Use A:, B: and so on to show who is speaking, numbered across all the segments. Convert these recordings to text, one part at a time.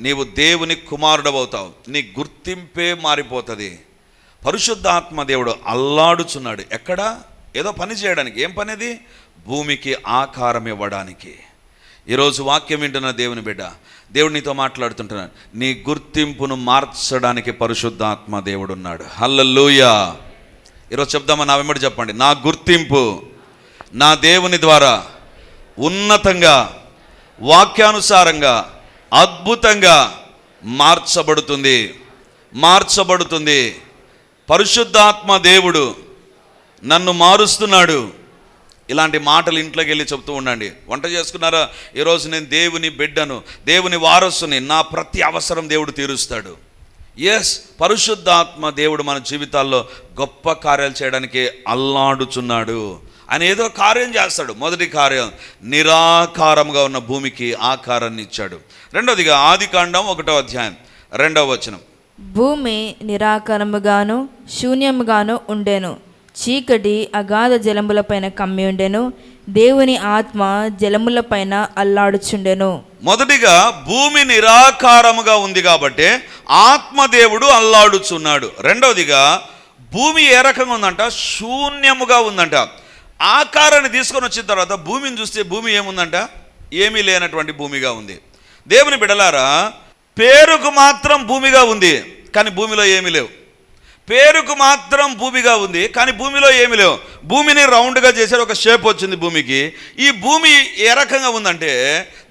A: నీవు దేవుని కుమారుడవుతావు, నీ గుర్తింపే మారిపోతుంది. పరిశుద్ధాత్మ దేవుడు అల్లాడుచున్నాడు. ఎక్కడ? ఏదో పని చేయడానికి. ఏం పని అది? భూమికి ఆకారం ఇవ్వడానికి. ఈరోజు వాక్యం వింటున్న దేవుని బిడ్డ, దేవుడు నీతో మాట్లాడుతుంటున్నాడు. నీ గుర్తింపును మార్చడానికి పరిశుద్ధాత్మ దేవుడు ఉన్నాడు. హల్లెలూయా. ఈరోజు చెప్దామా? నా వెంబడి చెప్పండి. నా గుర్తింపు నా దేవుని ద్వారా ఉన్నతంగా, వాక్యానుసారంగా, అద్భుతంగా మార్చబడుతుంది. పరిశుద్ధాత్మ దేవుడు నన్ను మారుస్తున్నాడు. ఇలాంటి మాటలు ఇంట్లోకి వెళ్ళి చెప్తూ ఉండండి. వంట చేసుకున్నారా? ఈరోజు నేను దేవుని బిడ్డను, దేవుని వారసుని, నా ప్రతి అవసరం దేవుడు తీరుస్తాడు. ఎస్, పరిశుద్ధాత్మ దేవుడు మన జీవితాల్లో గొప్ప కార్యాలు చేయడానికి అల్లాడుచున్నాడు. ఆయన ఏదో కార్యం చేస్తాడు. మొదటి కార్యం, నిరాకారంగా ఉన్న భూమికి ఆకారాన్ని ఇచ్చాడు. రెండవదిగా ఆదికాండం 1వ అధ్యాయం 2వ వచనం.
B: భూమి నిరాకారముగాను శూన్యముగాను ఉండెను, చీకటి అగాధ జలములపైన కమ్మి ఉండెను, దేవుని ఆత్మ జలములపైన అల్లాడుచుండెను.
A: మొదటిగా భూమి నిరాకారముగా ఉంది కాబట్టి ఆత్మదేవుడు అల్లాడుచున్నాడు. రెండవదిగా భూమి ఏ రకంగా ఉందంట? శూన్యముగా ఉందంట. ఆకారాన్ని తీసుకొని వచ్చిన తర్వాత భూమిని చూస్తే భూమి ఏముందంట? ఏమీ లేనటువంటి భూమిగా ఉంది. దేవుని బిడలారా, పేరుకు మాత్రం భూమిగా ఉంది కానీ భూమిలో ఏమీ లేవు. పేరుకు మాత్రం భూమిగా ఉంది కానీ భూమిలో ఏమీ లేవు. భూమిని రౌండ్గా చేశారు, ఒక షేప్ వచ్చింది భూమికి. ఈ భూమి ఏ రకంగా ఉందంటే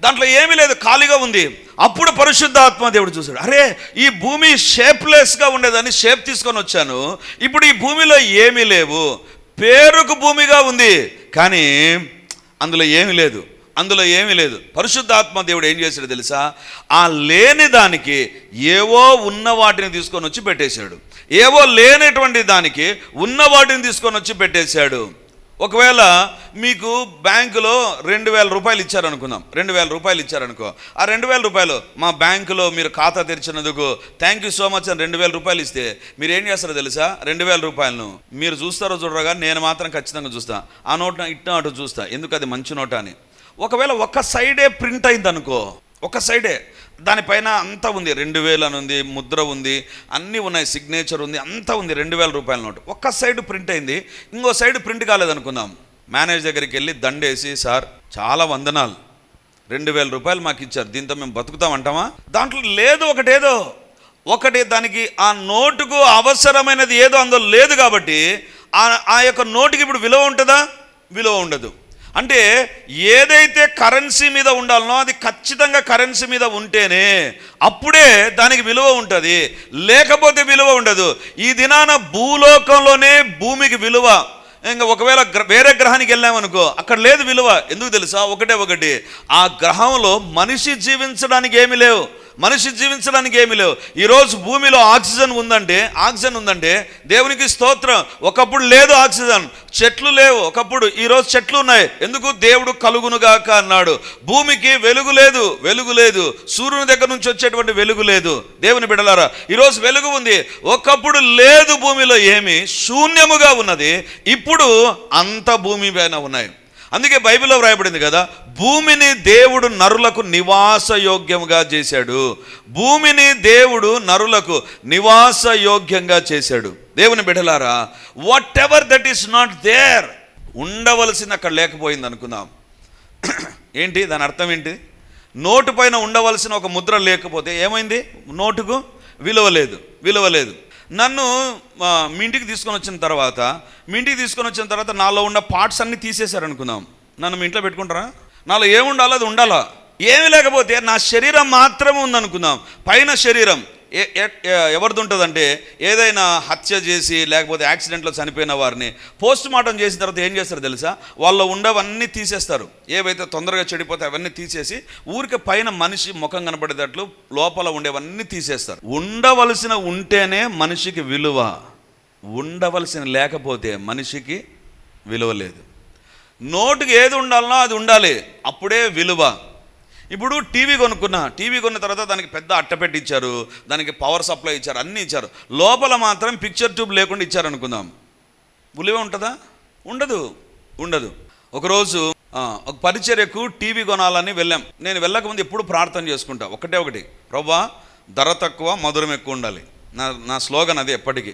A: దాంట్లో ఏమీ లేదు, ఖాళీగా ఉంది. అప్పుడు పరిశుద్ధాత్మ దేవుడు చూశాడు, అరే ఈ భూమి షేప్లెస్గా ఉండేదాన్ని షేప్ తీసుకొని వచ్చాను, ఇప్పుడు ఈ భూమిలో ఏమీ లేవు. పేరుకు భూమిగా ఉంది కానీ అందులో ఏమీ లేదు. పరిశుద్ధాత్మ దేవుడు ఏం చేశాడు తెలుసా? ఆ లేని దానికి ఏవో ఉన్న వాటిని తీసుకొని వచ్చి పెట్టేశాడు. ఏవో లేనటువంటి దానికి ఉన్న వాటిని తీసుకొని వచ్చి పెట్టేశాడు. ఒకవేళ మీకు బ్యాంకులో 2000 రూపాయలు ఇచ్చారనుకుందాం. 2000 రూపాయలు ఇచ్చారనుకో. ఆ 2000 రూపాయలు మా బ్యాంకులో మీరు ఖాతా తెరిచినందుకు థ్యాంక్ యూ సో మచ్ అని 2000 రూపాయలు ఇస్తే మీరు ఏం చేస్తారో తెలుసా? 2000 రూపాయలను మీరు చూస్తారో చూడరో కానీ నేను మాత్రం ఖచ్చితంగా చూస్తా. ఆ నోట్ ఇట్లా అటు చూస్తా, ఎందుకు అది మంచి నోట్ అని. ఒకవేళ ఒక సైడే ప్రింట్ అయింది అనుకో, ఒక సైడే, దానిపైన అంతా ఉంది, 2000 అని ఉంది, ముద్ర ఉంది, అన్నీ ఉన్నాయి, సిగ్నేచర్ ఉంది, అంతా ఉంది, 2000 రూపాయల నోటు. ఒక్క సైడ్ ప్రింట్ అయింది, ఇంకో సైడ్ ప్రింట్ కాలేదనుకుందాం. మేనేజర్ దగ్గరికి వెళ్ళి దండేసి, సార్ చాలా వందనాలు, 2000 రూపాయలు మాకు ఇచ్చారు, దీంతో మేము బతుకుతామంటామా? దాంట్లో లేదు, ఒకటి దానికి ఆ నోటుకు అవసరమైనది ఏదో అందులో లేదు కాబట్టి ఆ యొక్క నోటుకి ఇప్పుడు విలువ ఉంటుందా? విలువ ఉండదు. అంటే ఏదైతే కరెన్సీ మీద ఉండాలనో అది ఖచ్చితంగా కరెన్సీ మీద ఉంటేనే అప్పుడే దానికి విలువ ఉంటుంది, లేకపోతే విలువ ఉండదు. ఈ దినాన భూలోకంలోనే భూమికి విలువ. ఇంకా ఒకవేళ వేరే గ్రహానికి వెళ్ళామనుకో, అక్కడ లేదు విలువ. ఎందుకు తెలుసా? ఒకటి, ఆ గ్రహంలో మనిషి జీవించడానికి ఏమీ లేవు. ఈరోజు భూమిలో ఆక్సిజన్ ఉందంటే దేవునికి స్తోత్రం. ఒకప్పుడు లేదు ఆక్సిజన్, చెట్లు లేవు ఒకప్పుడు, ఈరోజు చెట్లు ఉన్నాయి. ఎందుకు? దేవుడు కలుగునుగాక అన్నాడు. భూమికి వెలుగు లేదు, సూర్యుని దగ్గర నుంచి వచ్చేటువంటి వెలుగు లేదు. దేవుని బిడ్డలారా, ఈరోజు వెలుగు ఉంది, ఒకప్పుడు లేదు. భూమిలో ఏమి శూన్యముగా ఉన్నది, ఇప్పుడు అంత భూమి పైన ఉన్నాయి. అందుకే బైబిల్లో వ్రాయబడింది కదా, భూమిని దేవుడు నరులకు నివాసయోగ్యంగా చేశాడు. దేవుని బిడ్డలారా, whatever that is not there, ఉండవలసింది అక్కడ లేకపోయింది అనుకుందాం. ఏంటి దాని అర్థం? ఏంటి? నోటు పైన ఉండవలసిన ఒక ముద్ర లేకపోతే ఏమైంది? నోటుకు విలువ లేదు. నన్ను మీ ఇంటికి తీసుకొని వచ్చిన తర్వాత నాలో ఉన్న పార్ట్స్ అన్నీ తీసేశారు అనుకుందాం. నన్ను మీ ఇంట్లో పెట్టుకుంటారా? నాలో ఏముండాలో అది ఉండాలా? ఏమి లేకపోతే నా శరీరం మాత్రమే ఉందనుకుందాం. పైన శరీరం ఎవరిది ఉంటుందంటే, ఏదైనా హత్య చేసి లేకపోతే యాక్సిడెంట్లో చనిపోయిన వారిని పోస్ట్ మార్టం చేసిన తర్వాత ఏం చేస్తారు తెలుసా? వాళ్ళు ఉండవన్నీ తీసేస్తారు. ఏవైతే తొందరగా చెడిపోతే అవన్నీ తీసేసి ఊరికే పైన మనిషి ముఖం కనపడేటట్లు లోపల ఉండేవన్నీ తీసేస్తారు. ఉండవలసిన ఉంటేనే మనిషికి విలువ, ఉండవలసిన లేకపోతే మనిషికి విలువ లేదు. నోటుకి ఏది ఉండాలనో అది ఉండాలి, అప్పుడే విలువ. ఇప్పుడు టీవీ కొన్న తర్వాత దానికి పెద్ద అట్టపెట్టి ఇచ్చారు, దానికి పవర్ సప్లై ఇచ్చారు, అన్నీ ఇచ్చారు. లోపల మాత్రం పిక్చర్ ట్యూబ్ లేకుండా ఇచ్చారనుకుందాం, విలువ ఉంటుందా? ఉండదు. ఒకరోజు ఒక పరిచర్యకు టీవీ కొనాలని వెళ్ళాం. నేను వెళ్ళకముందు ఎప్పుడు ప్రార్థన చేసుకుంటా, ఒకటి ప్రభా ధర తక్కువ మధురం ఎక్కువ ఉండాలి. నా స్లోగన్ అది ఎప్పటికీ.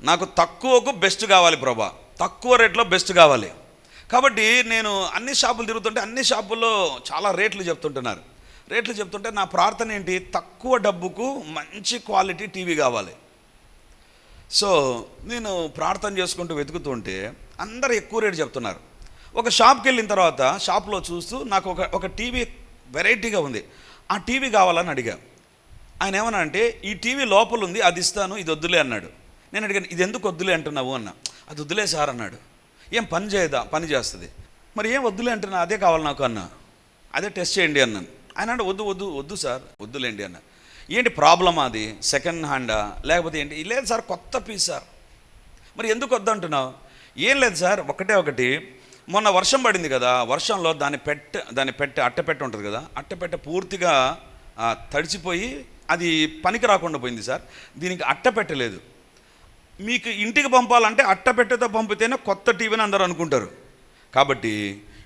A: నాకు తక్కువకు బెస్ట్ కావాలి ప్రభా, తక్కువ రేట్లో బెస్ట్ కావాలి. కాబట్టి నేను అన్ని షాపులు తిరుగుతుంటే అన్ని షాపుల్లో చాలా రేట్లు చెప్తుంటున్నారు. రేట్లు చెప్తుంటే నా ప్రార్థన ఏంటి, తక్కువ డబ్బుకు మంచి క్వాలిటీ టీవీ కావాలి. సో నేను ప్రార్థన చేసుకుంటూ వెతుకుతుంటే అందరు ఎక్కువ రేటు చెప్తున్నారు. ఒక షాప్కి వెళ్ళిన తర్వాత షాప్లో చూస్తూ నాకు ఒక టీవీ వెరైటీగా ఉంది, ఆ టీవీ కావాలని అడిగా. ఆయన ఏమన్నా అంటే ఈ టీవీ లోపల ఉంది, అది ఇస్తాను, ఇది వద్దులే అన్నాడు. నేను అడిగాను, ఇది ఎందుకు వద్దులే అంటున్నావు అన్నా. అది వద్దులే సార్ అన్నాడు. ఏం పని చేయదా? పని చేస్తుంది. మరి ఏం వద్దులే అంటున్నా, అదే కావాలి నాకు అన్నా. అదే టెస్ట్ చేయండి అన్నాను. ఆయన అంటే వద్దు సార్ వద్దులేండి అన్న. ఏంటి ప్రాబ్లమ్, అది సెకండ్ హ్యాండా లేకపోతే ఏంటి? లేదు సార్ కొత్త పీస్ సార్. మరి ఎందుకు వద్దు అంటున్నావు? ఏం లేదు సార్, ఒకటి మొన్న వర్షం పడింది కదా, వర్షంలో దాని పెట్టె అట్టపెట్టె ఉంటుంది కదా, అట్టపెట్టె పూర్తిగా తడిచిపోయి అది పనికి రాకుండా పోయింది సార్. దీనికి అట్టపెట్టలేదు. మీకు ఇంటికి పంపాలంటే అట్టపెట్టెతో పంపితేనే కొత్త టీవీని అందరూ అనుకుంటారు. కాబట్టి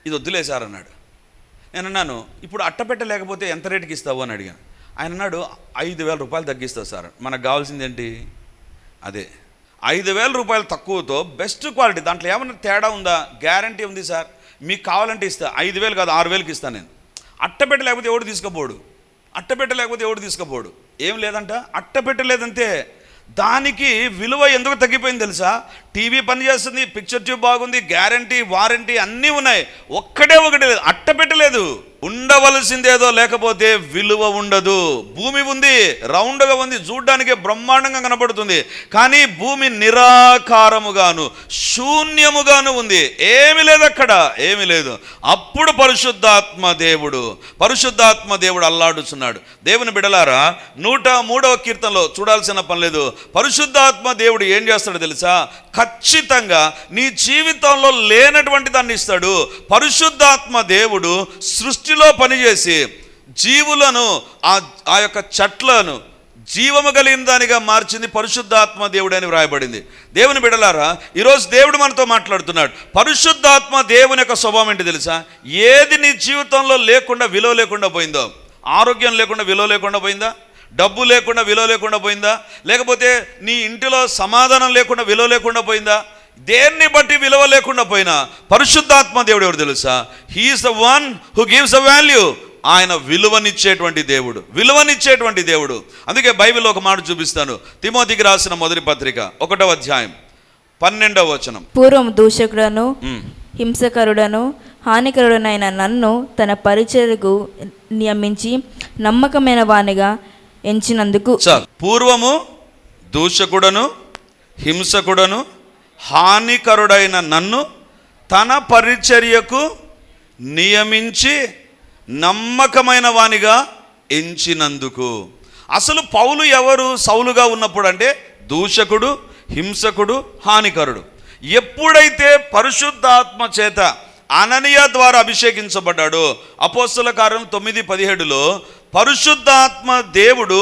A: ఇది వద్దులే సార్ అన్నాడు. నేను అన్నాను, ఇప్పుడు అట్టపెట్టె లేకపోతే ఎంత రేటుకి ఇస్తావు అని అడిగాను. ఆయన అన్నాడు 5,000 రూపాయలు తగ్గిస్తావు సార్. మనకు కావాల్సింది ఏంటి? అదే 5,000 రూపాయలు తక్కువతో బెస్ట్ క్వాలిటీ. దాంట్లో ఏమన్నా తేడా ఉందా? గ్యారంటీ ఉంది సార్, మీకు కావాలంటే ఇస్తా. 5,000 కాదు 6,000కి ఇస్తాను నేను. అట్టపెట్టె లేకపోతే ఎవడు తీసుకుపోడు, అట్టపెట్టె లేకపోతే ఎవడు తీసుకుపోడు. ఏం లేదంట, అట్టపెట్టె లేదంతే. దానికి విలువ ఎందుకు తగ్గిపోయింది తెలుసా? టీవీ పనిచేస్తుంది, పిక్చర్ ట్యూబ్ బాగుంది, గ్యారంటీ వారంటీ అన్నీ ఉన్నాయి, ఒకటి లేదు, అట్టపెట్టలేదు. ఉండవలసిందేదో లేకపోతే విలువ ఉండదు. భూమి ఉంది, రౌండ్గా ఉంది, చూడ్డానికి బ్రహ్మాండంగా కనపడుతుంది, కానీ భూమి నిరాకారముగాను శూన్యముగాను ఉంది. ఏమి లేదు అక్కడ, ఏమి లేదు. అప్పుడు పరిశుద్ధాత్మ దేవుడు అల్లాడుచున్నాడు. దేవుని బిడలారా, 103వ కీర్తనలో చూడాల్సిన పని లేదు. పరిశుద్ధాత్మ దేవుడు ఏం చేస్తాడో తెలుసా? ఖచ్చితంగా నీ జీవితంలో లేనటువంటి దాన్ని ఇస్తాడు. పరిశుద్ధాత్మ దేవుడు సృష్టిలో పనిచేసి జీవులను ఆ యొక్క చెట్లను జీవము కలిగిన దానిగా మార్చింది పరిశుద్ధాత్మ దేవుడు అని వ్రాయబడింది. దేవుని బిడలారా, ఈరోజు దేవుడు మనతో మాట్లాడుతున్నాడు. పరిశుద్ధాత్మ దేవుని యొక్క స్వభావం ఏంటి తెలుసా? ఏది నీ జీవితంలో లేకుండా విలువ లేకుండా పోయిందో, ఆరోగ్యం లేకుండా విలువ లేకుండా పోయిందా, డబ్బు లేకుండా విలువ లేకుండా పోయిందా, లేకపోతే నీ ఇంటిలో సమాధానం లేకుండా విలువ లేకుండా పోయిందా, దేన్ని బట్టి విలువ లేకుండా పోయినా పరిశుద్ధాత్మ దేవుడు ఎవరు తెలుసా? He is the one who gives a value. ఆయన విలువనిచ్చేటువంటి దేవుడు. అందుకే బైబిల్లో ఒక మాట చూపిస్తాను. తిమోతికి రాసిన మొదటి పత్రిక 1వ అధ్యాయం 12వ వచనం.
B: పూర్వం దూషకుడను హింసకరుడను హానికరుడనైన నన్ను తన పరిచర్యకు నియమించి నమ్మకమైన వానిగా ఎంచినందుకు.
A: పూర్వము దూషకుడను హింసకుడను హానికరుడైన నన్ను తన పరిచర్యకు నియమించి నమ్మకమైన వానిగా ఎంచినందుకు. అసలు పౌలు ఎవరు? సౌలుగా ఉన్నప్పుడు అంటే దూషకుడు, హింసకుడు, హానికరుడు. ఎప్పుడైతే పరిశుద్ధాత్మ చేత అననీయ ద్వారా అభిషేకించబడ్డాడో, అపోస్తల కార్యం 9:17లో పరిశుద్ధాత్మ దేవుడు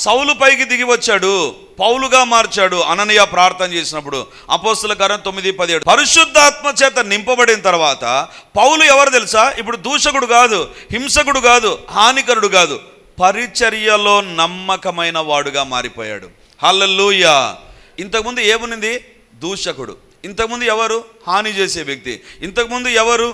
A: సౌలు పైకి దిగి వచ్చాడు, పౌలుగా మార్చాడు. అననీయ ప్రార్థన చేసినప్పుడు అపోస్తల కార్యం 9:17 పరిశుద్ధాత్మ చేత నింపబడిన తర్వాత పౌలు ఎవరు తెలుసా? ఇప్పుడు దూషకుడు కాదు, హింసకుడు కాదు, హానికరుడు కాదు, పరిచర్యలో నమ్మకమైన వాడుగా మారిపోయాడు. హల్లెలూయా. ఇంతకుముందు ఏమునింది? దూషకుడు. ఇంతకుముందు ఎవరు? హాని చేసే వ్యక్తి. ఇంతకుముందు ఎవరు?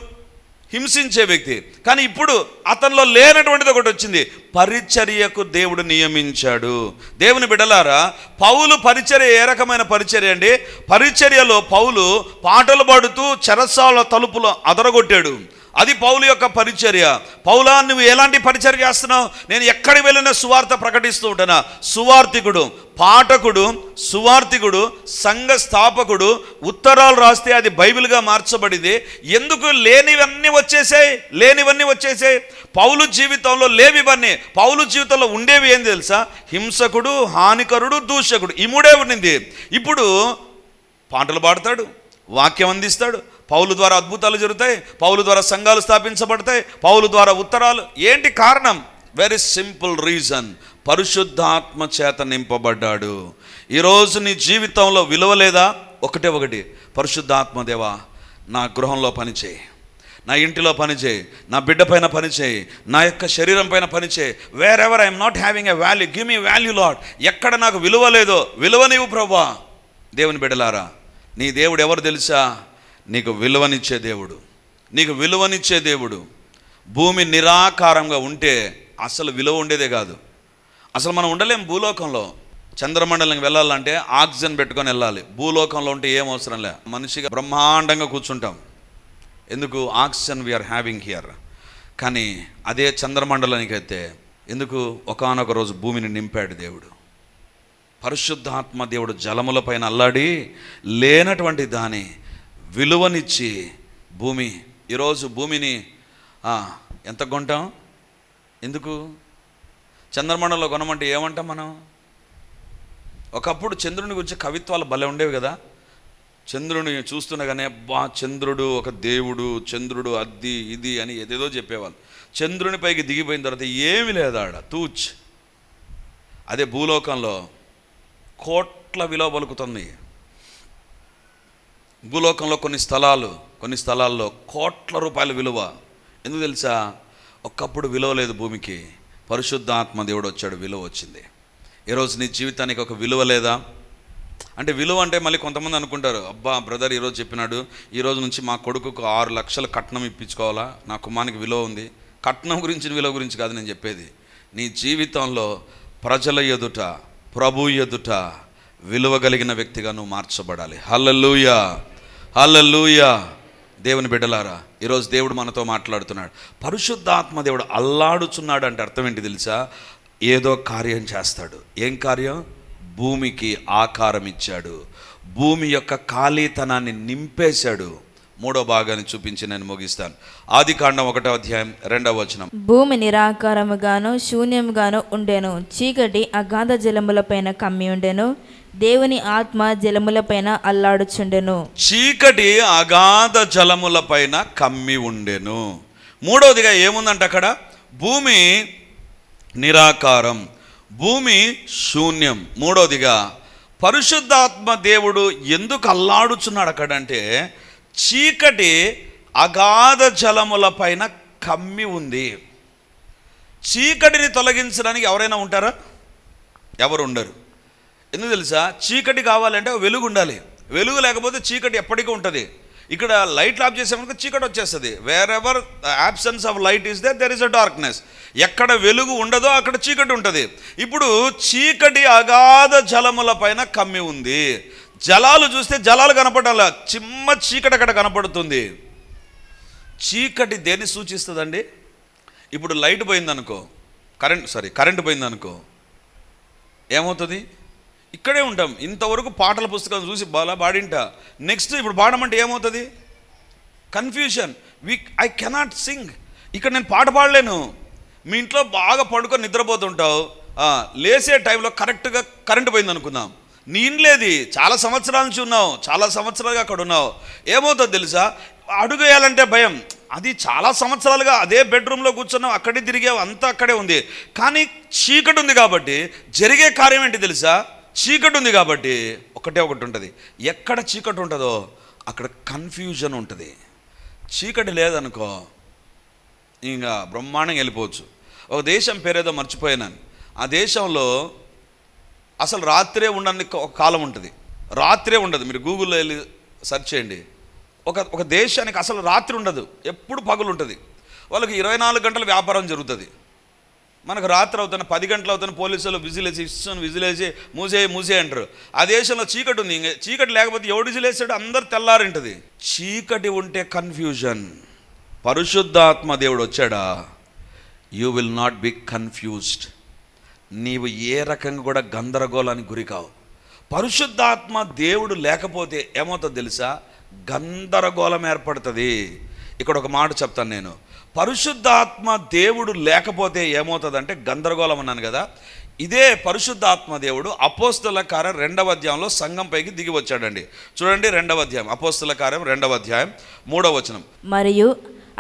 A: హింసించే వ్యక్తి. కానీ ఇప్పుడు అతనిలో లేనటువంటిది ఒకటి వచ్చింది, పరిచర్యకు దేవుడు నియమించాడు. దేవుని బిడ్డలారా, పౌలు పరిచర్య ఏ రకమైన పరిచర్య అండి? పరిచర్యలో పౌలు పాటలు పాడుతూ చెరసాల తలుపులు అదరగొట్టాడు. అది పౌలు యొక్క పరిచర్య. పౌలా, నువ్వు ఎలాంటి పరిచర్య చేస్తున్నావు? నేను ఎక్కడికి వెళ్ళినా సువార్త ప్రకటిస్తూ ఉంటానా. సువార్థికుడు, పాఠకుడు, సువార్థికుడు, సంఘ స్థాపకుడు. ఉత్తరాలు రాస్తే అది బైబిల్గా మార్చబడింది. ఎందుకు? లేనివన్నీ వచ్చేసాయి. పౌలు జీవితంలో లేవివన్నీ. పౌలు జీవితంలో ఉండేవి ఏం తెలుసా? హింసకుడు, హానికరుడు, దూషకుడు. ఈ మూడే ఉండింది. ఇప్పుడు పాటలు పాడతాడు, వాక్యం అందిస్తాడు, పౌలు ద్వారా అద్భుతాలు జరుగుతాయి, పౌలు ద్వారా సంఘాలు స్థాపించబడతాయి, పౌలు ద్వారా ఉత్తరాలు. ఏంటి కారణం? వెరీ సింపుల్ రీజన్, పరిశుద్ధాత్మ చేత నింపబడ్డాడు. ఈరోజు నీ జీవితంలో విలువ లేదా? ఒకటి, పరిశుద్ధాత్మ దేవా నా గృహంలో పనిచేయి, నా ఇంటిలో పని చేయి, నా బిడ్డ పైన పని చేయి, నా యొక్క శరీరం పైన పని చేయి. Wear ever I'm not having a value, give me value lord. ఎక్కడ నాకు విలువ లేదో విలువనివ్వు ప్రభువా. దేవుని బిడ్డలారా, నీ దేవుడు ఎవరు తెలుసా? నీకు విలువనిచ్చే దేవుడు, నీకు విలువనిచ్చే దేవుడు. భూమి నిరాకారంగా ఉంటే అసలు విలువ ఉండేదే కాదు. అసలు మనం ఉండలేం భూలోకంలో. చంద్రమండలంకి వెళ్ళాలంటే ఆక్సిజన్ పెట్టుకొని వెళ్ళాలి. భూలోకంలో ఉంటే ఏం అవసరం లే, మనిషిగా బ్రహ్మాండంగా కూర్చుంటాం. ఎందుకు? Oxygen we are having here. కానీ అదే చంద్రమండలానికి అయితే ఎందుకు? ఒకానొక రోజు భూమిని నింపాడు దేవుడు. పరిశుద్ధాత్మ దేవుడు జలముల పైన అల్లాడి లేనటువంటి దాని విలువనిచ్చి భూమి, ఈరోజు భూమిని ఎంత కొంటాం? ఎందుకు? చంద్రమండలంలో కొనమంటే ఏమంటాం మనం? ఒకప్పుడు చంద్రుని గురించి కవిత్వాలు భలే ఉండేవి కదా. చంద్రుని చూస్తుండగానే చంద్రుడు ఒక దేవుడు, చంద్రుడు అద్ది ఇది అని ఏదేదో చెప్పేవాళ్ళు. చంద్రుని పైకి దిగిపోయిన తర్వాత ఏమి లేదా తూచ్. అదే భూలోకంలో కోట్ల విలువ పలుకుతుంది. భూలోకంలో కొన్ని స్థలాల్లో కోట్ల రూపాయల విలువ. ఎందుకు తెలుసా? ఒకప్పుడు విలువ లేదు భూమికి, పరిశుద్ధాత్మ దేవుడు వచ్చాడు, విలువ వచ్చింది. ఈరోజు నీ జీవితానికి ఒక విలువ లేదా? అంటే విలువ అంటే మళ్ళీ కొంతమంది అనుకుంటారు, అబ్బా బ్రదర్ ఈరోజు చెప్పినాడు, ఈరోజు నుంచి మా కొడుకుకు 6 లక్షల కట్నం ఇప్పించుకోవాలా, నా కుమానికి విలువ ఉంది. కట్నం గురించి విలువ గురించి కాదు నేను చెప్పేది. నీ జీవితంలో ప్రజల ఎదుట, ప్రభు ఎదుట విలువ కలిగిన వ్యక్తిగా నువ్వు మార్చబడాలి. హల్లెలూయా, హల్లెలూయా. దేవుని బిడ్డలారా, ఈరోజు దేవుడు మనతో మాట్లాడుతున్నాడు. పరిశుద్ధాత్మ దేవుడు అల్లాడుచున్నాడు అంటే అర్థం ఏంటి తెలుసా? ఏదో కార్యం చేస్తాడు. ఏం కార్యం? భూమికి ఆకారం ఇచ్చాడు, భూమి యొక్క ఖాళీతనాన్ని నింపేశాడు. 3వ భాగాన్ని చూపించి నేను ముగిస్తాను. ఆదికాండం 1వ అధ్యాయం 2వ వచనం.
B: భూమి నిరాకారముగాను శూన్యముగాను ఉండెను, చీకటి అగాధ జలములపైన కమ్మి ఉండెను, దేవుని ఆత్మ జలములపైన అల్లాడుచుండెను.
A: చీకటి అగాధ జలములపైన కమ్మి ఉండెను. 3వదిగా ఏముందంటే అక్కడ భూమి నిరాకారం, భూమి శూన్యం. 3వదిగా పరిశుద్ధాత్మ దేవుడు ఎందుకు అల్లాడుచున్నాడు అక్కడంటే, చీకటి అగాధ జలముల పైన కమ్మి ఉంది. చీకటిని తొలగించడానికి ఎవరైనా ఉంటారా? ఎవరు ఉండరు. ఎందుకు తెలుసా? చీకటి కావాలంటే వెలుగు ఉండాలి. వెలుగు లేకపోతే చీకటి ఎప్పటికీ ఉంటుంది. ఇక్కడ లైట్లు ఆఫ్ చేసామనుకో చీకటి వచ్చేస్తుంది. Wherever absence of light is there is a darkness. ఎక్కడ వెలుగు ఉండదో అక్కడ చీకటి ఉంటుంది. ఇప్పుడు చీకటి అగాధ జలముల పైన కమ్మి ఉంది. జలాలు చూస్తే జలాలు కనపడాల, చిమ్మ చీకటి అక్కడ కనపడుతుంది. చీకటి దేన్ని సూచిస్తుందండి? ఇప్పుడు లైట్ పోయిందనుకో, కరెంట్ పోయిందనుకో ఏమవుతుంది? ఇక్కడే ఉంటాం. ఇంతవరకు పాటల పుస్తకం చూసి పాడింటా. నెక్స్ట్ ఇప్పుడు పాడమంటే ఏమవుతుంది? కన్ఫ్యూషన్. I cannot Singh. ఇక్కడ నేను పాట పాడలేను. మీ ఇంట్లో బాగా పడుకొని నిద్రపోతుంటావు, లేసే టైంలో కరెక్ట్గా కరెంటు పోయింది అనుకుందాం. నీ ఇంట్లేది చాలా సంవత్సరాల నుంచి ఉన్నావు, చాలా సంవత్సరాలుగా అక్కడ ఉన్నావు. ఏమవుతుందో తెలుసా? అడుగు వేయాలంటే భయం. అది చాలా సంవత్సరాలుగా అదే బెడ్రూమ్లో కూర్చున్నావు, అక్కడే తిరిగావు, అంతా అక్కడే ఉంది. కానీ చీకటి ఉంది కాబట్టి జరిగే కార్యం ఏంటి తెలుసా? చీకటి ఉంది కాబట్టి ఒకటి ఉంటుంది. ఎక్కడ చీకటి ఉంటుందో అక్కడ కన్ఫ్యూజన్ ఉంటుంది. చీకటి లేదనుకో ఇంకా బ్రహ్మాండంగా వెళ్ళిపోవచ్చు. ఒక దేశం పేరేదో మర్చిపోయినాను. ఆ దేశంలో అసలు రాత్రే ఉండని ఒక కాలం ఉంటుంది, రాత్రే ఉండదు. మీరు గూగుల్లో వెళ్ళి సెర్చ్ చేయండి. ఒక దేశానికి అసలు రాత్రి ఉండదు, ఎప్పుడు పగలు ఉంటుంది. వాళ్ళకి 24 గంటల వ్యాపారం జరుగుతుంది. మనకు రాత్రి అవుతాను 10 గంటలు అవుతాను పోలీసులు విజిలేసి మూసే అంటారు. ఆ దేశంలో చీకటి ఉంది. చీకటి లేకపోతే ఎవడు విజిలేసాడు? అందరు తెల్లారింటుంది. చీకటి ఉంటే కన్ఫ్యూజన్. పరిశుద్ధాత్మ దేవుడు వచ్చాడా, you will not be confused. నీవు ఏ రకంగా కూడా గందరగోళానికి గురి కావు. పరిశుద్ధాత్మ దేవుడు లేకపోతే ఏమవుతుందో తెలుసా? గందరగోళం ఏర్పడుతుంది. ఇక్కడ ఒక మాట చెప్తాను నేను. పరిశుద్ధాత్మ దేవుడు లేకపోతే ఏమవుతుందంటే గందరగోళం అన్నాను కదా. ఇదే పరిశుద్ధాత్మ దేవుడు అపోస్తల కార్యం 2వ అధ్యాయంలో సంఘం పైకి దిగి వచ్చాడండి. చూడండి 2వ అధ్యాయం, అపోస్తల కార్యం 2వ అధ్యాయం 3వ వచనం.
B: మరియు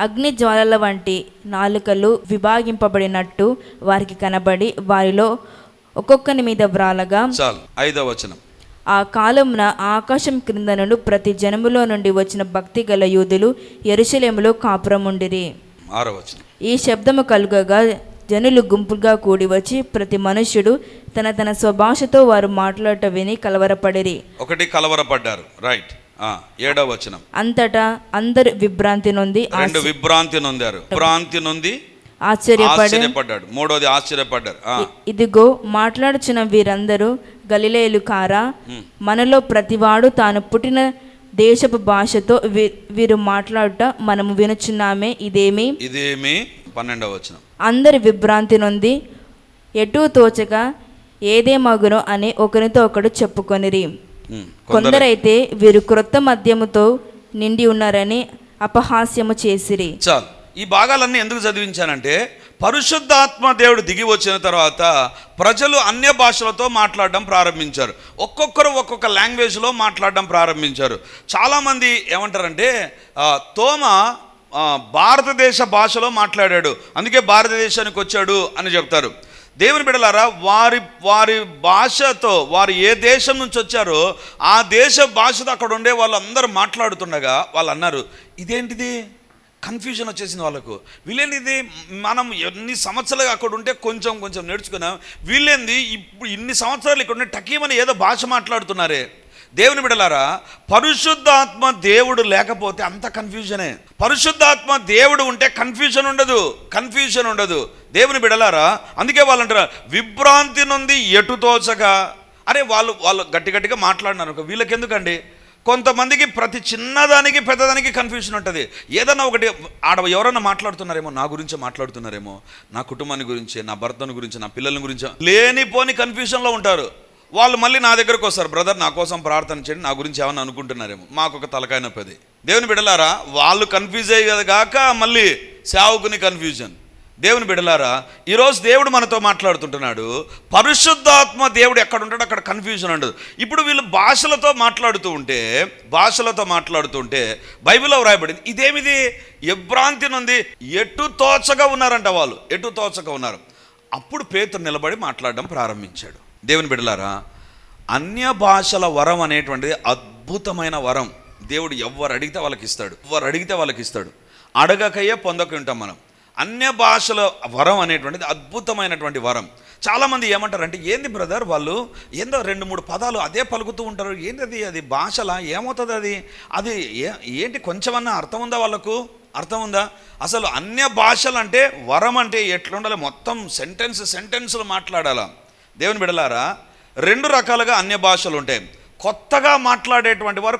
B: అగ్ని జ్వాలల వంటి నాలుకలు విభాగింపబడినట్టు వారికి కనబడి వారిలో ఒక్కొక్కని మీద వ్రాలగా.
A: చాలు. 5వ వచనం.
B: ఆ కాలమున ఆకాశం క్రింద నుండి ప్రతి జనములో నుండి వచ్చిన భక్తి గల యూదులు యెరూషలేములో కాపురముండిరి.
A: 6వ వచనం.
B: ఈ శబ్దము కలుగగా జనులు గుంపుగా కూడి వచ్చి ప్రతి మనుష్యుడు తన తన స్వభాషతో వారు మాట్లాడట విని కలవరపడిరి.
A: ఒకటి కలవరపడ్డారు, రైట్. 7వ వచనం.
B: అంతటా అందరు విభ్రాంతి నొంది
A: విభ్రాంతి నొందారు, భ్రాంతి నొంది
B: ఆశ్చర్యపడ్డాడు.
A: 3వది ఆశ్చర్యపడ్డారు.
B: ఇదిగో మాట్లాడుచున్న వీరందరూ గలిలయులు కారా? మనలో ప్రతివాడు తాను పుట్టిన దేశపు భాషతో వీరు మాట్లాడుట మనము వినుచున్నామే, ఇదేమి
A: 12వ వచనం.
B: అందరి విభ్రాంతి నొంది ఎటూ తోచక ఏదేమగునో అని ఒకరితో ఒకడు చెప్పుకొనిరి. కొందరైతే వీరు క్రొత్త మద్యముతో నిండి ఉన్నారని అపహాస్యము చేసిరి.
A: చాలు, ఈ భాగాలన్నీ ఎందుకు చదివించానంటే, పరిశుద్ధాత్మ దేవుడు దిగి వచ్చిన తర్వాత ప్రజలు అన్య భాషలతో మాట్లాడడం ప్రారంభించారు. ఒక్కొక్కరు ఒక్కొక్క లాంగ్వేజ్లో మాట్లాడడం ప్రారంభించారు. చాలామంది ఏమంటారంటే తోమ భారతదేశ భాషలో మాట్లాడాడు, అందుకే భారతదేశానికి వచ్చాడు అని చెప్తారు. దేవుని బిడ్డలారా, వారి వారి భాషతో, వారు ఏ దేశం నుంచి వచ్చారో ఆ దేశ భాషతో అక్కడ ఉండే వాళ్ళందరూ మాట్లాడుతుండగా వాళ్ళు అన్నారు, ఇదేంటిది? కన్ఫ్యూజన్ వచ్చేసింది వాళ్ళకు. వీళ్ళేంది, మనం ఎన్ని సంవత్సరాలుగా అక్కడ ఉంటే కొంచెం కొంచెం నేర్చుకున్నాం, వీళ్ళేంది ఇప్పుడు ఇన్ని సంవత్సరాలు ఇక్కడ ఉంటే టకీమని ఏదో భాష మాట్లాడుతున్నారే. దేవుని బిడ్డలారా, పరిశుద్ధాత్మ దేవుడు లేకపోతే అంత కన్ఫ్యూజనే. పరిశుద్ధాత్మ దేవుడు ఉంటే కన్ఫ్యూజన్ ఉండదు. దేవుని బిడ్డలారా, అందుకే వాళ్ళు అంటారు విభ్రాంతి నుండి ఎటు తోచగా. అరే వాళ్ళు గట్టిగా మాట్లాడినారు, వీళ్ళకి ఎందుకండి? కొంతమందికి ప్రతి చిన్నదానికి పెద్దదానికి కన్ఫ్యూజన్ ఉంటుంది. ఏదన్నా ఒకటి ఎవరన్నా మాట్లాడుతున్నారేమో, నా గురించి మాట్లాడుతున్నారేమో, నా కుటుంబాన్ని గురించి, నా భర్తను గురించి, నా పిల్లల గురించి లేనిపోని కన్ఫ్యూజన్లో ఉంటారు. వాళ్ళు మళ్ళీ నా దగ్గరకు వస్తారు, బ్రదర్ నా కోసం ప్రార్థన చేయండి, నా గురించి ఏమన్నా అనుకుంటున్నారేమో. మాకు ఒక తలకాయ నొప్పి. దేవుని బిడ్డలారా, వాళ్ళు కన్ఫ్యూజ్ అయ్యేది కాక మళ్ళీ సేవకుని కన్ఫ్యూజన్. దేవుని బిడ్డలారా, ఈరోజు దేవుడు మనతో మాట్లాడుతుంటున్నాడు. పరిశుద్ధాత్మ దేవుడు ఎక్కడ ఉంటాడో అక్కడ కన్ఫ్యూజన్ ఉండదు. ఇప్పుడు వీళ్ళు భాషలతో మాట్లాడుతూ ఉంటే బైబిల్లో వ్రాయబడింది, ఇదేమిది? విభ్రాంతి నుండి ఎటు తోచగా ఉన్నారంట. వాళ్ళు ఎటు తోచగా ఉన్నారు. అప్పుడు పేతురు నిలబడి మాట్లాడడం ప్రారంభించాడు. దేవుని బిడ్డలారా, అన్య భాషల వరం అనేటువంటిది అద్భుతమైన వరం. దేవుడు ఎవరు అడిగితే వాళ్ళకి ఇస్తాడు. అడగకయ్యే పొందక ఉంటాం మనం. అన్య భాషల వరం అనేటువంటిది అద్భుతమైనటువంటి వరం. చాలామంది ఏమంటారంటే, ఏంది బ్రదర్ వాళ్ళు ఏందో 2-3 పదాలు అదే పలుకుతూ ఉంటారు, ఏంటది? అది భాషలా ఏమవుతుంది? అది ఏంటి? కొంచెమన్నా అర్థం ఉందా? వాళ్ళకు అర్థం ఉందా? అసలు అన్య భాషలు అంటే, వరం అంటే ఎట్లుండాలి? మొత్తం సెంటెన్సులు మాట్లాడాలా? దేవుని బిడ్డలారా, 2 రకాలుగా అన్య భాషలు ఉంటాయి. కొత్తగా మాట్లాడేటువంటి వారు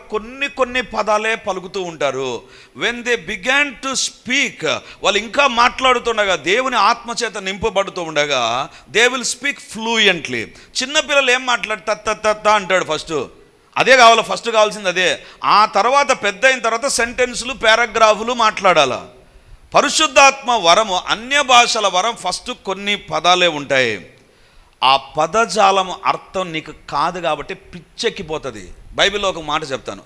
A: కొన్ని పదాలే పలుకుతూ ఉంటారు. When they began to speak, వాళ్ళు ఇంకా మాట్లాడుతుండగా, దేవుని ఆత్మచేత నింపబడుతూ ఉండగా, దే విల్ స్పీక్ ఫ్లూయెంట్లీ. చిన్నపిల్లలు ఏం తత్త అంటాడు ఫస్ట్, అదే కావాలి, ఫస్ట్ కావాల్సింది అదే. ఆ తర్వాత పెద్ద అయిన తర్వాత సెంటెన్సులు, పారాగ్రాఫులు మాట్లాడాల. పరిశుద్ధాత్మ వరము, అన్య భాషల వరం ఫస్ట్ కొన్ని పదాలే ఉంటాయి. ఆ పదజాలం అర్థం నీకు కాదు కాబట్టి పిచ్చెక్కిపోతుంది. బైబిల్లో ఒక మాట చెప్తాను,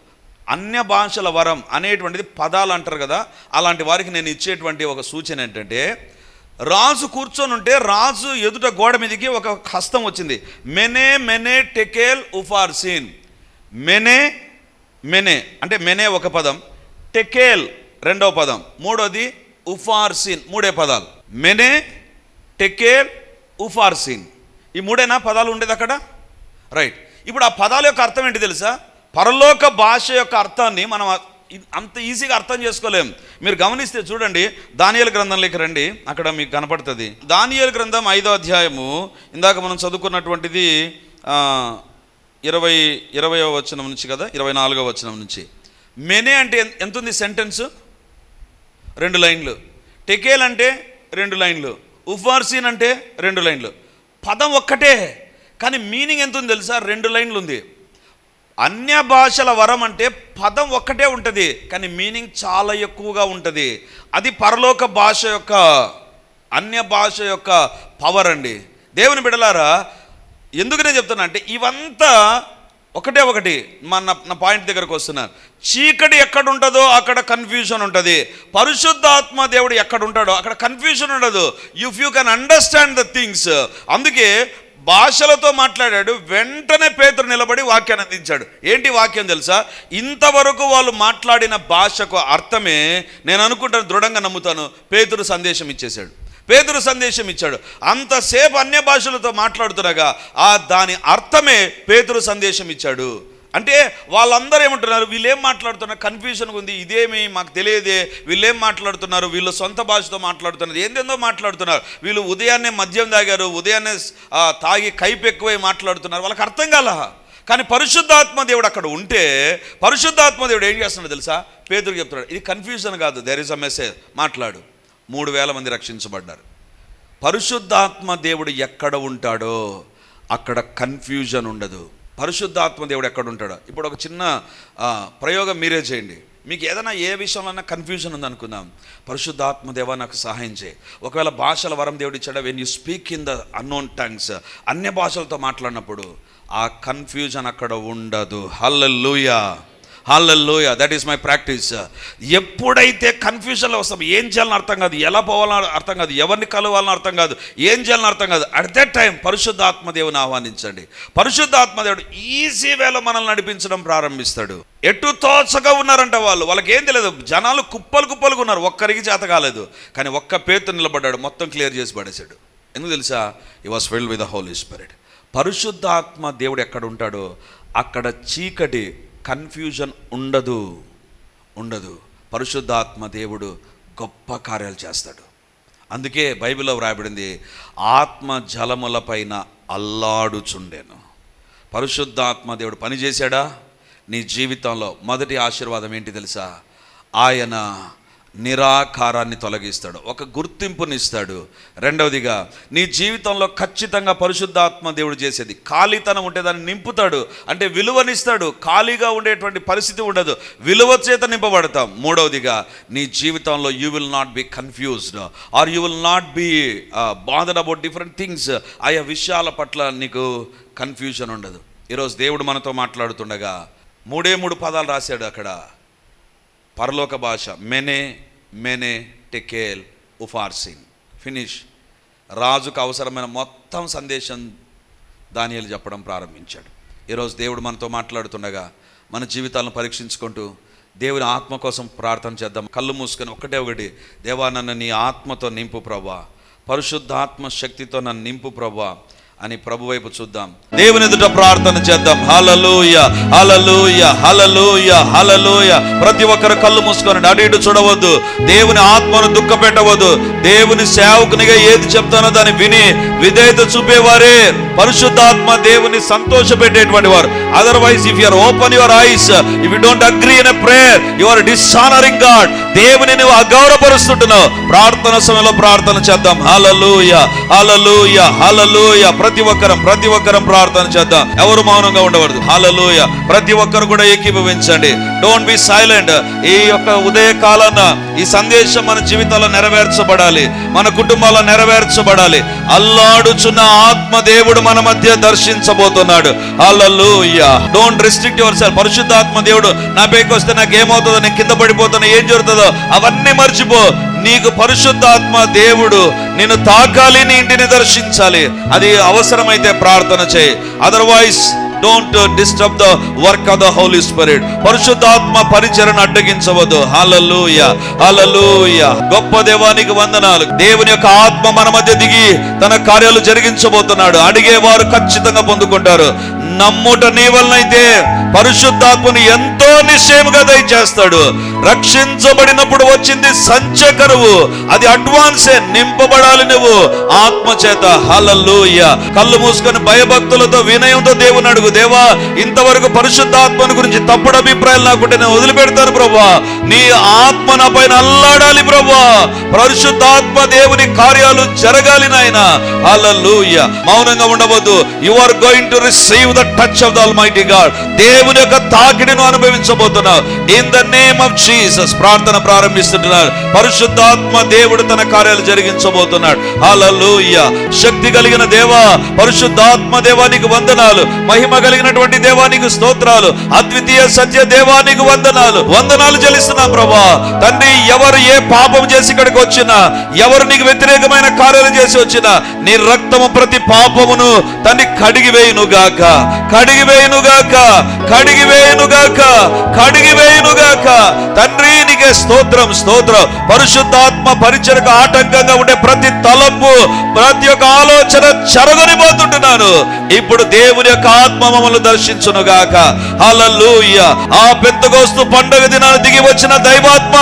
A: అన్య భాషల వరం అనేటువంటిది పదాలు అంటారు కదా, అలాంటి వారికి నేను ఇచ్చేటువంటి ఒక సూచన ఏంటంటే, రాజు కూర్చొని ఉంటే రాజు ఎదుట గోడ మీదకి ఒక హస్తం వచ్చింది. మెనే టెకేల్ ఉఫార్సీన్. మెనే అంటే మెనే ఒక పదం, టెకేల్ రెండవ పదం, మూడోది ఉఫార్సీన్. 3 పదాలు, మెనే, టెకేల్, ఉఫార్సీన్. ఈ 3 పదాలు ఉండేది అక్కడ, రైట్. ఇప్పుడు ఆ పదాల యొక్క అర్థం ఏంటి తెలుసా? పరలోక భాష యొక్క అర్థాన్ని మనం అంత ఈజీగా అర్థం చేసుకోలేం. మీరు గమనిస్తే చూడండి, దానియేలు గ్రంథంలోకి రండి, అక్కడ మీకు కనపడుతుంది. దానియేలు గ్రంథం 5వ అధ్యాయము, ఇందాక మనం చదువుకున్నటువంటిది 20వ వచనం నుంచి కదా, 24వ వచనం నుంచి. మెనే అంటే ఎంత ఉంది సెంటెన్స్? 2 లైన్లు. టెకేల్ అంటే 2 లైన్లు. ఉఫార్సీన్ అంటే 2 లైన్లు. పదం ఒక్కటే, కానీ మీనింగ్ ఎంత ఉంది తెలుసా? 2 లైన్లు ఉంది. అన్య భాషల వరం అంటే పదం ఒక్కటే ఉంటుంది, కానీ మీనింగ్ చాలా ఎక్కువగా ఉంటుంది. అది పరలోక భాష యొక్క, అన్య భాష యొక్క పవర్ అండి. దేవుని బిడ్డలారా, ఎందుకు నేను చెప్తున్నా అంటే, ఇవంతా ఒకటి నా పాయింట్ దగ్గరకు వస్తున్నాను. చీకటి ఎక్కడ ఉంటుందో అక్కడ కన్ఫ్యూజన్ ఉంటుంది. పరిశుద్ధాత్మ దేవుడు ఎక్కడ ఉంటాడో అక్కడ కన్ఫ్యూజన్ ఉండదు. If you can understand the things. అందుకే భాషలతో మాట్లాడాడు. వెంటనే పేతురు నిలబడి వాక్యాన్ని అందించాడు. ఏంటి వాక్యం తెలుసా? ఇంతవరకు వాళ్ళు మాట్లాడిన భాషకు అర్థమే, నేను అనుకుంటాను, దృఢంగా నమ్ముతాను, పేతురు సందేశం ఇచ్చేశాడు. పేతురు సందేశం ఇచ్చాడు. అంతసేపు అన్య భాషలతో మాట్లాడుతున్నాగా దాని అర్థమే పేతురు సందేశం ఇచ్చాడు. అంటే వాళ్ళందరూ ఏమంటున్నారు, వీళ్ళేం మాట్లాడుతున్నారు, కన్ఫ్యూజన్గా ఉంది, ఇదేమి మాకు తెలియదే, వీళ్ళేం మాట్లాడుతున్నారు, వీళ్ళు సొంత భాషతో మాట్లాడుతున్నారు, ఏందేందో మాట్లాడుతున్నారు, వీళ్ళు ఉదయాన్నే మద్యం తాగారు, ఉదయాన్నే తాగి కైపు ఎక్కువై మాట్లాడుతున్నారు, వాళ్ళకి అర్థం కాల. కానీ పరిశుద్ధాత్మ దేవుడు అక్కడ ఉంటే, పరిశుద్ధాత్మ దేవుడు ఏం చేస్తున్నాడు తెలుసా? పేతురు చెప్తున్నాడు, ఇది కన్ఫ్యూజన్ కాదు, దేర్ ఇస్ అ మెసేజ్, మాట్లాడు. 3,000 మంది రక్షించబడ్డారు. పరిశుద్ధాత్మ దేవుడు ఎక్కడ ఉంటాడో అక్కడ కన్ఫ్యూజన్ ఉండదు. పరిశుద్ధాత్మ దేవుడు ఎక్కడ ఉంటాడో. ఇప్పుడు ఒక చిన్న ప్రయోగం మీరే చేయండి. మీకు ఏదైనా ఏ విషయంలో కన్ఫ్యూజన్ ఉందనుకుందాం, పరిశుద్ధాత్మ దేవా నాకు సహాయం చేయి. ఒకవేళ భాషల వరం దేవుడు ఇచ్చాడా, when you speak in the unknown tongues, అన్య భాషలతో మాట్లాడినప్పుడు ఆ కన్ఫ్యూజన్ అక్కడ ఉండదు. హల్లెలూయా, హల్లెలూయా, దట్ ఈస్ మై ప్రాక్టీస్. ఎప్పుడైతే కన్ఫ్యూజన్లో వస్తాం, ఏం చేయాలని అర్థం కాదు, ఎలా పోవాలని అర్థం కాదు, ఎవరిని కలవాలని అర్థం కాదు, ఏం చేయాలని అర్థం కాదు, అట్ దట్ టైం పరిశుద్ధాత్మదేవుని ఆహ్వానించండి. పరిశుద్ధాత్మదేవుడు ఈజీ వేలో మనల్ని నడిపించడం ప్రారంభిస్తాడు. ఎటు తోచగా ఉన్నారంట వాళ్ళకి ఏం తెలియదు, జనాలు కుప్పలు కుప్పలుగా ఉన్నారు, ఒక్కరికి చేత కాలేదు. కానీ ఒక్క పేతురు నిలబడ్డాడు, మొత్తం క్లియర్ చేసి పడేశాడు. ఎందుకు తెలుసా? He was filled with the Holy Spirit. పరిశుద్ధాత్మ దేవుడు ఎక్కడ ఉంటాడో అక్కడ చీకటి, కన్ఫ్యూజన్ ఉండదు. పరిశుద్ధాత్మ దేవుడు గొప్ప కార్యాలు చేస్తాడు. అందుకే బైబిల్లో వ్రాయబడింది, ఆత్మ జలముల పైన అల్లాడుచుండెను. పరిశుద్ధాత్మ దేవుడు పనిచేశాడా నీ జీవితంలో? మొదటి ఆశీర్వాదం ఏంటి తెలుసా? ఆయన నిరాకారాన్ని తొలగిస్తాడు, ఒక గుర్తింపునిస్తాడు. రెండవదిగా నీ జీవితంలో ఖచ్చితంగా పరిశుద్ధాత్మ దేవుడు చేసేది, ఖాళీతనం ఉంటే దాన్ని నింపుతాడు, అంటే విలువనిస్తాడు. ఖాళీగా ఉండేటువంటి పరిస్థితి ఉండదు, విలువ చేత నింపబడతాం. మూడవదిగా నీ జీవితంలో you will not be confused or you will not be bothered about different things. ఆయా విషయాల పట్ల నీకు కన్ఫ్యూజన్ ఉండదు. ఈరోజు దేవుడు మనతో మాట్లాడుతుండగా 3 పదాలు రాశాడు అక్కడ. పరలోక భాష మెనే టెకేల్ ఉఫార్సిన్, ఫినిష్. రాజుకు అవసరమైన మొత్తం సందేశం దానియేలు చెప్పడం ప్రారంభించాడు. ఈరోజు దేవుడు మనతో మాట్లాడుతుండగా మన జీవితాలను పరీక్షించుకుంటూ దేవుని ఆత్మ కోసం ప్రార్థన చేద్దాం. కళ్ళు మూసుకొని ఒకటి, దేవా నన్ను నీ ఆత్మతో నింపు ప్రభా, పరిశుద్ధాత్మ శక్తితో నన్ను నింపు ప్రభా అని ప్రభు వైపు చూద్దాం. దేవుని ఎదుట ప్రార్థన చేద్దాం. హల్లెలూయా, హల్లెలూయా, హల్లెలూయా, హల్లెలూయా. ప్రతి ఒక్కరు కళ్ళు మూసుకొని అటు ఇటు చూడవద్దు, దేవుని ఆత్మను దుఃఖ పెట్టవద్దు. దేవుని సేవకునిగా ఏది చెప్తానో దాన్ని విని విధేయత చూపేవారే పరిశుద్ధాత్మ దేవుని సంతోష పెట్టేటువంటి వారు. Otherwise if you are open your eyes, if you don't agree in a prayer, you are dishonouring God. దేవుని నువ్వు అగౌరవపరుస్తుంటున్నావు. ప్రార్థన సమయంలో ప్రార్థన చేద్దాం. హల్లెలూయా, హల్లెలూయా, హల్లెలూయా. ప్రతి ఒక్కరం ప్రార్థన చేద్దాం. ఎవరు మౌనంగా ఉండవద్దు. హల్లెలూయా. ప్రతి ఒక్కరు కూడా ఏకీభవించండి. Don't be silent. ఈ యొక్క ఉదయ కాలాన ఈ సందేశం మన జీవితాల్లో నెరవేర్చబడాలి, మన కుటుంబాల్లో నెరవేర్చబడాలి. అల్లాడుచున్న ఆత్మ దేవుడు మన మధ్య దర్శించబోతున్నాడు. హల్లెలూయా. Don't restrict yourself. పరిశుద్ధాత్మ దేవుడు నా పైకి వస్తే నాకు ఏమవుతుందో, నేను కింద పడిపోతున్నా, ఏం జరుగుతుందో అవన్నీ మర్చిపో. నీకు పరిశుద్ధాత్మ దేవుడు నిన్ను తాకాలి, నీ ఇంటిని దర్శించాలి. అది అవసరమైతే ప్రార్థన చేయి. Otherwise don't disturb the work of the Holy Spirit. పరిశుద్ధాత్మ పరిచరణ అడ్డగించవద్దు. హల్లెలూయా, హల్లెలూయా. గొప్ప దేవానికి వందనాలు. దేవుని యొక్క ఆత్మ మన మధ్య దిగి తన కార్యాలు జరిగించబోతున్నాడు. అడిగేవారు ఖచ్చితంగా పొందుకుంటారు. నమ్ముట నీ వలనైతే పరిశుద్ధాత్మని ఎంతో నిశ్చయముగా దయచేస్తాడు. రక్షించబడినప్పుడు వచ్చింది సంచకరువు, అది అడ్వాన్సే. నింపబడాలి నువ్వు ఆత్మ చేత. హల్లెలూయా. కళ్ళు మూసుకొని భయభక్తులతో వినయంతో దేవుని అడుగు. దేవా, ఇంతవరకు పరిశుద్ధాత్మని గురించి తప్పుడు అభిప్రాయాలు నాకుంటే నేను వదిలిపెడతాను ప్రభువా. నీ ఆత్మ నా పైన అల్లాడాలి ప్రభువా. పరిశుద్ధాత్మ దేవుని కార్యాలు జరగాలి నాయన. హల్లెలూయా. మౌనంగా ఉండవద్దు. You are going to receive the touch of the almighty God. దేవుని యొక్క తాకిడిని అనుభవించ అనుభవించబోతున్నావు. In the name of Jesus ప్రార్థన ప్రారంభిస్తున్నారు. పరిశుద్ధాత్మ దేవుడు తన కార్యాలు జరిగించబోతున్నాడు. హల్లెలూయా. శక్తి కలిగిన దేవా, పరిశుద్ధాత్మ దేవానికి వందనాలు. మహిమ కలిగినటువంటి దేవానికి స్తోత్రాలు. అద్వితీయ సత్య దేవానికి వందనాలు. వందనాలు చెల్లిస్తున్నాం ప్రభా. తండ్రి, ఎవరు ఏ పాపం చేసి ఇక్కడికి వచ్చినా, ఎవరు నీకు వ్యతిరేకమైన కార్యాలు చేసి వచ్చినా, నీ రక్తము ప్రతి పాపమును తండ్రి కడిగివేయునుగాక, కడిగివేయునుగాక, కడిగివేయునుగాక, కడిగివేయునుగాక. తండ్రి, నీకే స్తోత్రం, స్తోత్రం. పరిశుద్ధాత్మ పరిచయకు ఆటంకంగా ఉండే ప్రతి తలంపు, ప్రతి ఒక్క ఆలోచన చెరగొనిపోతుంటున్నాను. ఇప్పుడు దేవుని యొక్క ఆత్మ మమ్మల్ని దర్శించునుగాక. హల్లెలూయా. ఆ పెంతెకోస్తు పండుగ దినాన్ని దిగి వచ్చిన దైవాత్మ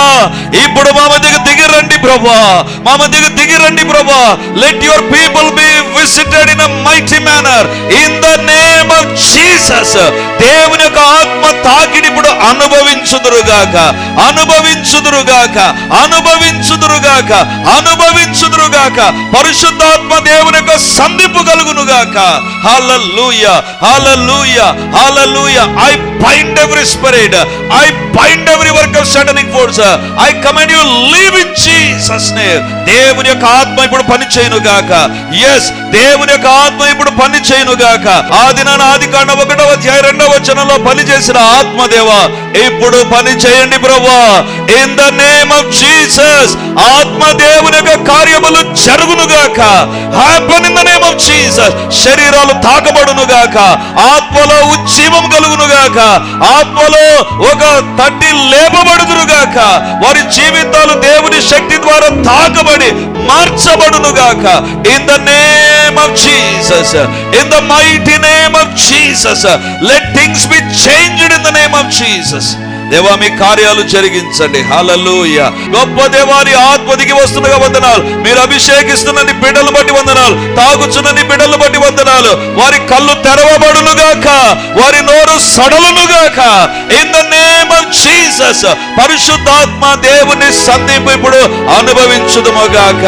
A: ఇప్పుడు మా మధ్యకు దిగి రండి ప్రభా, మా మధ్యకు దిగి రండి ప్రభా. Let your people be visited in a mighty manner in the name of Jesus. దేవుని యొక్క ఆత్మ తాకిడి ఇప్పుడు అనుభవించుదురుగాక, అనుభవించుదురుగాక, అనుభవించుదురుగాక, అనుభవించుదురుగాక. పరిశుద్ధాత్మ దేవుని యొక్క సంధింపు కలుగునుగాక. హల్లెలూయా, హల్లెలూయా, హల్లెలూయా. I bind every spirit, I bind every work of satanic force. I command you leave in Jesus name. దేవుని యొక్క ఆత్మ ఇప్పుడు పని చేయునుగాక. yes, దేవుని యొక్క ఆత్మ ఇప్పుడు పని చేయునుగాక. ఆదికాండ 1వ అధ్యాయం 2వ వచనంలో పని చేసిన ఆత్మదేవా ఇప్పుడు పని చేయండి ప్రభువా. In the name of Jesus ఆత్మ దేవుని యొక్క కార్యములు జరుగునుగాక. Happen in the name of Jesus. శరీరాలు తాకబడునుగాక, ఆత్మలో ఉజ్జీవం కలుగునుగాక, ఆత్మలో ఒక తట్టి లేపబడుదురుగాక. వారి జీవితాలు దేవుని శక్తి ద్వారా తాకబడి మార్చబడునుగాక. In the name of Jesus, in the mighty name of Jesus, let things be changed in the name of Jesus. దేవా, మీ కార్యాలు జరిగించండి. హల్లెలూయా. గొప్ప దేవాని ఆత్మ దిగి వస్తున్నగా వందనాలు. మీరు అభిషేకిస్తున్న నీ బిడ్డలు బట్టి వందనాలు. తాగుచున్న నీ బిడ్డలు బట్టి వందనాలు. వారి కళ్ళు తెరవబడునుగాక, వారి నోరు సడలునుగాక. In the name of Jesus పరిశుద్ధాత్మ దేవుని సంధింపు ఇప్పుడు అనుభవించుదుముగాక.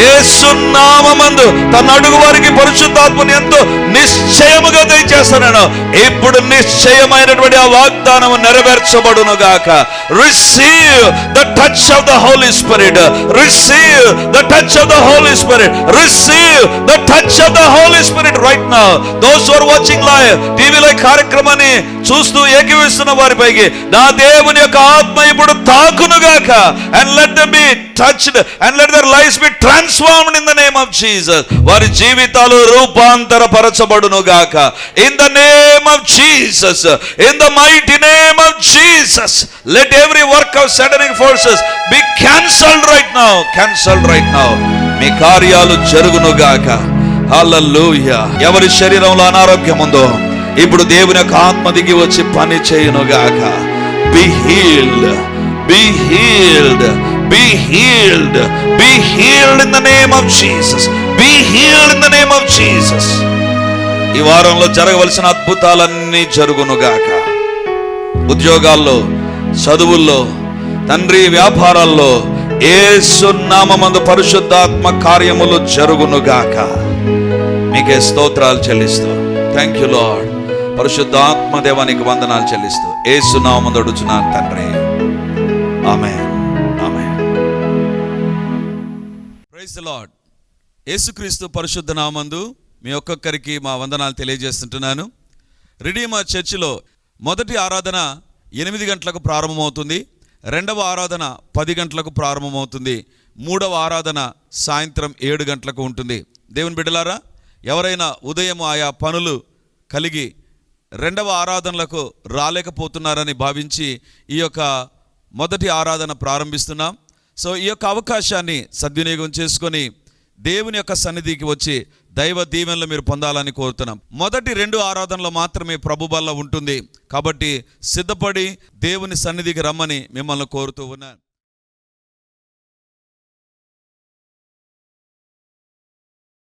A: యేసు నామమందు తన అడుగు వారికి పరిశుద్ధాత్మని ఎంతో నిశ్చయముగా దయచేస్తున్నాను. ఇప్పుడు నిశ్చయమైనటువంటి ఆ వాగ్దానం నెరవేర్చబడునుగాక. Receive the touch of the Holy Spirit. Receive the touch of the Holy Spirit. Receive the touch of the Holy Spirit right now. Those who are watching live TV live కార్యక్రమాన్ని చూస్తూ ఏకీవిస్తున్న వారిపైకి నా దేవుని యొక్క ఆత్మ ఇప్పుడు తాకునుగాక. And let them be touched and let their lives be transformed in the name of Jesus. వారి జీవితాలు రూపాంతరపరచబడునుగాక. In the name of Jesus, in the mighty name of Jesus, let every work of satanic forces be cancelled right now, cancelled right now. మీ కార్యాలు జరుగునుగాక. హల్లెలూయా. ఎవరి శరీరంలో అనారోగ్యం ఉందో ఇప్పుడు దేవుని యొక్క ఆత్మ దిగి వచ్చి పని చేయునుగాక. Be healed, be healed, be healed, be healed in the name of Jesus. Be healed in the name of Jesus. ఈ వారంలో జరగవలసిన అద్భుతాలన్నీ జరుగునుగాక. ఉద్యోగాల్లో, చదువుల్లో, తండ్రి వ్యాపారాల్లో యేసు నామమందు పరిశుద్ధాత్మ కార్యములు జరుగునుగాక. మీకే స్తోత్రాలు చెల్లిస్తూ థ్యాంక్ యూ లార్డ్. పరిశుద్ధాత్మ దేవానికి వందనాలు చెల్లిస్తూ యేసు నామమందు అడుగుచున్నాను తండ్రి. ఆమేన్, ఆమేన్. Praise the Lord. యేసుక్రీస్తు పరిశుద్ధ నామమందు మీ ఒక్కొక్కరికి మా వందనాలు తెలియజేస్తుంటున్నాను. రిడీమర్ చర్చిలో మొదటి ఆరాధన 8 గంటలకు ప్రారంభమవుతుంది. రెండవ ఆరాధన 10 గంటలకు ప్రారంభమవుతుంది. మూడవ ఆరాధన సాయంత్రం 7 గంటలకు ఉంటుంది. దేవుని బిడ్డలారా, ఎవరైనా ఉదయం ఆయా పనులు కలిగి రెండవ ఆరాధనలకు రాలేకపోతున్నారని భావించి ఈ యొక్క మొదటి ఆరాధన ప్రారంభిస్తున్నాం. సో ఈ యొక్క అవకాశాన్ని సద్వినియోగం చేసుకొని దేవుని యొక్క సన్నిధికి వచ్చి దైవ దీవెనలు మీరు పొందాలని కోరుతున్నాం. మొదటి 2 ఆరాధనలు మాత్రమే ప్రభు బల్ల ఉంటుంది. కాబట్టి సిద్ధపడి దేవుని సన్నిధికి రమ్మని మిమ్మల్ని కోరుతూ ఉన్నాను.